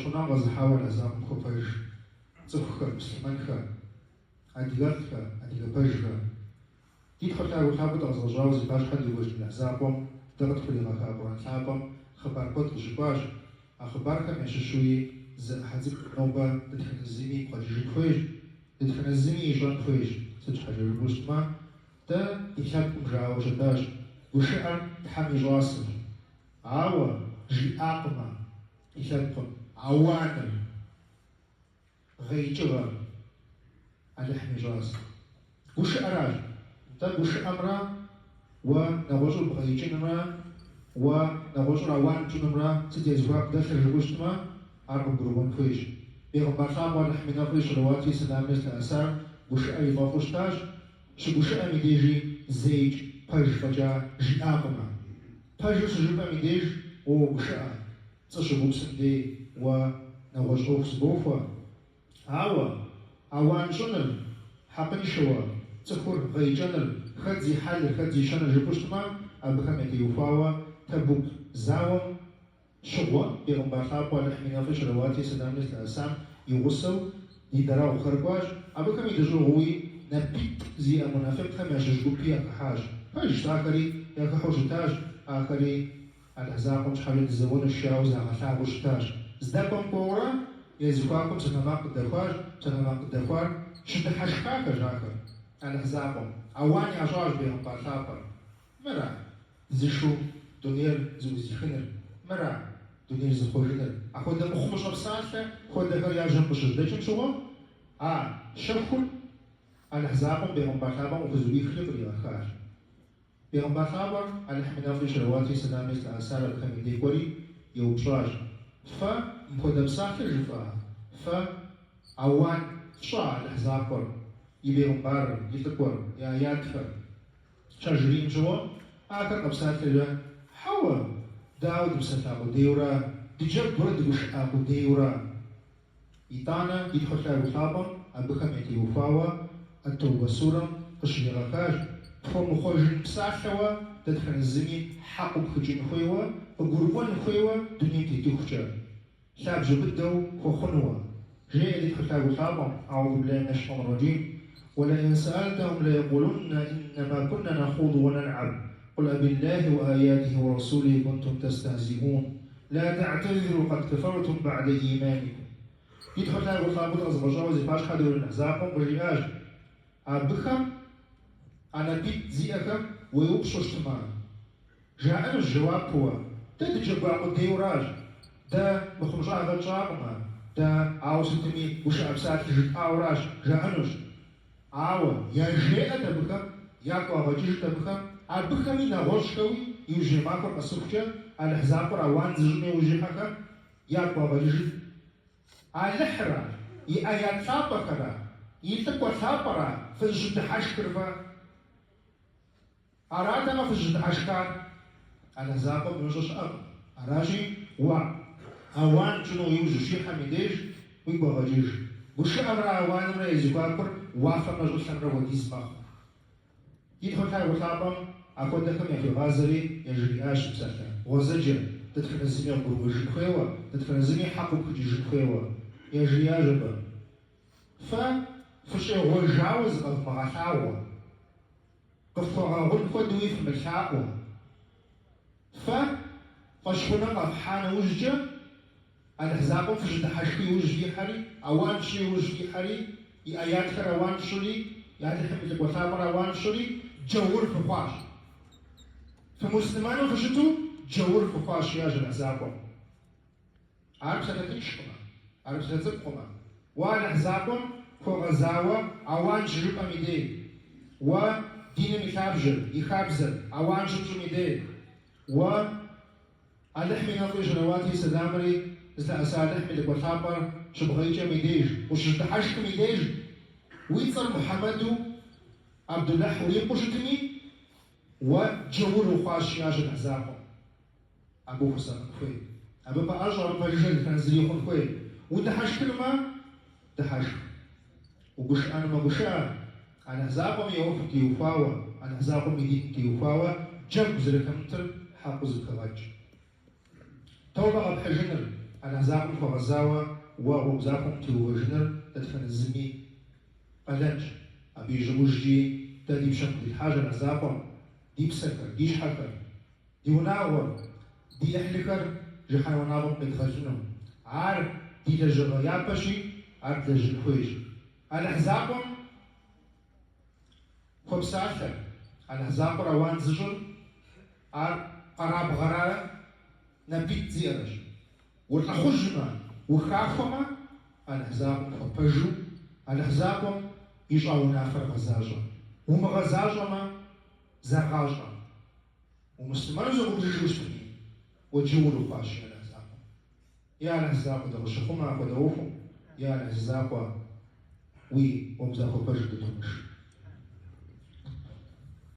شكونا غزحاول أزام خفاج صفخ مسلمانخ أديغتخ أديغباجخ يدخل تاو خابط أزغجاوز باش حد يوجد الأحزابهم دغت خلي غخابران ثابم خبر بط جباج أخبار كم يششوي حزب نوبة تدخل الزمي قد يجفويج تدخل الزمي يجان فويج تدخل الوجتما تا يحبكم جاو جداج وشعر تحمي جاسر عاوة جي أقمة يحبكم عوانر غيجغر على حمي جاسر وشعراج تا وشعمرا ونغوجر بغيجنرا ونغوجر عوان جنرا تدي زواب داخل الوجتما عرب قربون فويج بيغمبر خاموا نحمينا فويج رواتي سلام مثل أسار وشعر يضافوش تاج شبوشا ميديجي زيج باج فجا جي آقما باج سجوبا ميديج او بوشا تشبوب سندي و نواجهوك سبوفا عوان جنر حقن شوا تخور غي جنر خدزي حال خدزي شنر جبوشتما أبخمتي يوفاوا تبوك زاوم شغوة بيغمبر خابوا نحمينا فيش رواتي سلام مثل أسام يغسو يدراو خرقواج أبخم يدجو غوي نبيت زي المنافق خم يشجعوا فيها كحاج فايش تاكري يا كحوش تاج آخري الأحزاب مش حاجة تزون الشاو زي غثاب وش تاج زدكم كورا يزكاكم سنماق الدخواج سنماق الدخوار شد حشكاك جاكر الأحزاب أواني أجاج بهم بارثابر مرا زيشو دونير زوزي خنر مرا دونير زخوجنر أخذ مخمش بسالفة خذ غير يجنب بشدتين شو شرخل الأحزاب بيغمبر خابر وفزوي خلق لغاخار بيغمبر خابر الحمنا في شرواتي سلام مثل أسار بخمي ديكوري يوتراج مخدم ساخر جفا عوان شاع الأحزاب يبيغمبر يتكور يا ياتفر شجرين جوا آخر أبساط كده حوا داود بسات أبو ديورا ديجاب برد وش أبو ديورا يتانا يدخل شارو خابر أبخمي تيوفاوا التوبة سورة قشني غاكاج فهم خوجين بساحوا تدخل الزمي حقب خجين خويوا وقربان خويوا دنيا تيتوخجا شاب جبدو وخنوا جاء يدخل تاو خابا أعوذ بالله من الشيطان الرجيم ولئن سألتهم ليقولن إنما كنا نخوض ونلعب قل أبالله وآياته ورسوله كنتم تستهزئون لا تعتذروا قد كفرتم بعد إيمانكم يدخل تاو خابا أزبجاو زي باش خدوا الأحزاب بجياج أبخم أنا بيت زيكم ويوبشوش تمان جاءنا الجواب هو تدجب باقو ديوراج دا مخمجا هذا جاقما دا عاوزتني وش أبسات جد أوراج جاءنوش يا جاء تبخم ياكو أغجيش تبخم أبخمي نغوشكوي يوجي ماكو أسوكجا الأحزاب روان زجني وجيحكا ياكو أغجيش الحرا يأيات ثابكرا يتقوى ثابرا في الجد حشكرفا أرادنا في الجد حشكار أنا زاقب نجوش أب أراجي أوان جنو يوجو شيخا ميديج ويبقى غجيج وش أمر أوان را يزيقاكر وافق نجوش سنرا وديسباخ يدخل تاي وطابم أكون دكم يفي غازري يجري آش بساكا وزجر تدخل الزمي أقول وجد خيوة تدخل الزمي حقو كجي جد خيوة يجري آجبا فشي هو جاوز قد مغاثاوة قفوها غن خدوي في ملحاقوة فشخونا قد حانا وججة الأحزاب فجد حشكي وجدي حري أوان شي وجدي حري آيات خروان شري يعني حمد وثامر أوان شري جور فخواش فمسلمان فشتو جور فخواش يا جل أحزابهم عارف ستتشكما عارف ستتبقما وأنا أحزابهم فغزاوة أوان جرب أميدي ودين مخابجل يخابزل أوان جرب أميدي ألحمي نطي جنواتي سدامري مثل أسال أحمي لبرثابر شبغيجة ميديج وشتحشك ميديج ويتصل محمد عبد الله حوري قشتني وجور خاش ياجل أحزابهم أبو حسن خوي أبو بأجر بجل تنزلي خوي ودحشك لما دحشك وقش أنا ما قشان أنا أحزابهم يوفق يوفاوا أنا أحزابهم يدين يوفاوا جنب زلكمتر حافظ الكواج توبة بحجنر الأحزاب فغزاوة وغزاهم تيوجنر تدفن الزمي قلنج أبي جبوجي تدي بشكل الحاجة الأحزاب دي بسكر ديش حكر دي وناور دي أحلكر جحا وناور بتغزنهم عار دي لجغيا بشي عار لجلخويج الأحزاب فبساثر الأحزاب روان زجر عار قراب غرارة نبيت زيرج والأخجمة وخافمة الأحزاب فبجو الأحزاب يجعونا في الغزاجة ومغزاجة ما زغاجة ومستمر زغوب جوستني وجولوا فاشي الأحزاب يا الأحزاب دغشخما ودوفهم يا الأحزاب وي ومزاخو بجدتهمش